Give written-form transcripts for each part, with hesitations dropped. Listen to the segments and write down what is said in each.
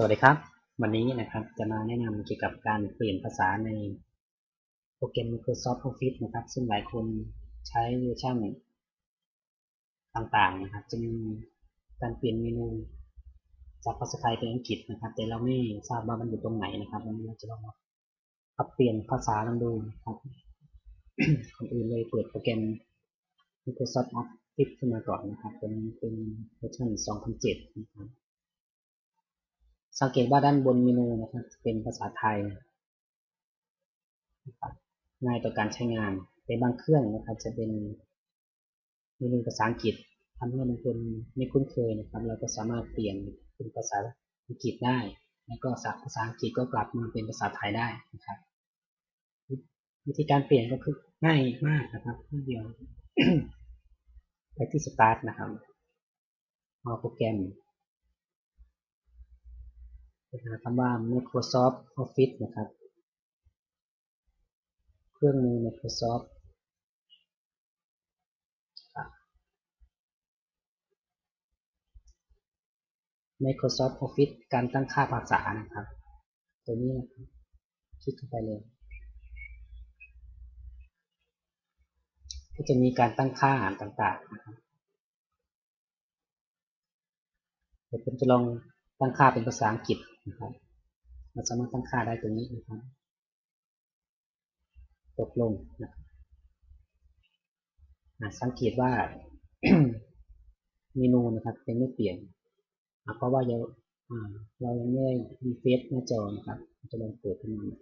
สวัสดีครับวันนี้นะครับจะมาแนะนำเกี่ยวกับการเปลี่ยนภาษาในโปรแกรม Microsoft Office นะครับซึ่งหลายคนใช้เวอร์ชันต่างๆนะครับจะมีการเปลี่ยนเมนูจากภาษาไทยเป็นอังกฤษนะครับแต่เราไม่ทราบว่ามันอยู่ตรงไหนนะครับวันนี้เราจะลองมาปรับเปลี่ยนภาษาลองดูครับ ก่อนอื่นเลยเปิดโปรแกรม Microsoft Office ขึ้นมาก่อนนะครับเป็นเวอร์ชัน2007นะครับสังเกตว่าด้านบนเมนูนะครับเป็นภาษาไทยง่ายต่อการใช้งานแต่บางเครื่องนะครับจะเป็นเมนูภาษาอังกฤษทำให้บางคนไม่คุ้นเคยนะครับเราก็สามารถเปลี่ยนเป็นภาษาอังกฤษได้แล้วก็ภาษาอังกฤษก็กลับมาเป็นภาษาไทยได้นะครับวิธีการเปลี่ยนก็คือง่ายมากนะครับเดียว ไปที่ Start นะครับเอาโปรแกรมไปหาคำว่า Microsoft Office นะครับเครื่องมือ Microsoft Microsoft Office การตั้งค่าภาษานะครับตัวนี้นะครับคลิกเข้าไปเลยก็จะมีการตั้งค่าต่างๆนะครับเดี๋ยวผมจะลองตั้งค่าเป็นภาษาอังกฤษนะครับเราสามารถตั้งค่าได้ตรงนี้นะครับตกลงนะสังเกตว่า เมนูนะครับยังไม่เปลี่ยนเพราะว่าเรายังไม่รีเฟรชหน้าจอนะครับจะลองเปิดขึ้นมา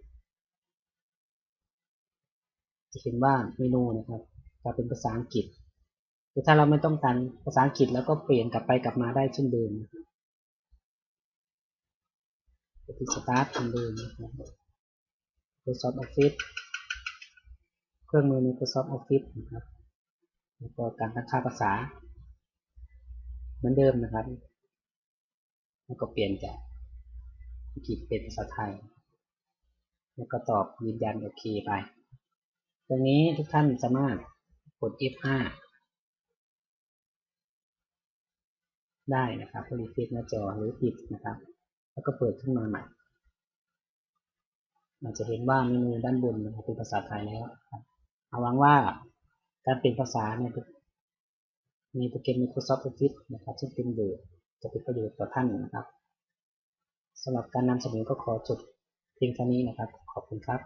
จะเห็นว่าเมนูนะครับจะเป็นภาษาอังกฤษแต่ถ้าเราไม่ต้องการภาษาอังกฤษแล้วก็เปลี่ยนกลับไปกลับมาได้เช่นเดิมไปที่ Start เช่นเดิมนะครับ Microsoft Office เครื่องมือ Microsoft Office นะครับแล้วก็การตั้งค่าภาษาเหมือนเดิมนะครับแล้วก็เปลี่ยนจากอังกฤษเป็นภาษาไทยแล้วก็ตอบยืนยันโอเคไปตรงนี้ทุกท่านสามารถกด F5 ได้นะครับเพื่อรีเฟรชหน้าจอหรือปิดนะครับแล้วก็เปิดขึ้นมาใหม่เราจะเห็นว่าเมนูด้านบนนะครับเป็นภาษาไทยแล้วครับหวังว่าการเปลี่ยนภาษาในโปรแกรม Microsoft Office นะครับซึ่งเป็นเวิร์ดจะเป็นประโยชน์ต่อท่านนะครับสำหรับการนำเสนอก็ขอจบเพียงเท่านี้นะครับขอบคุณครับ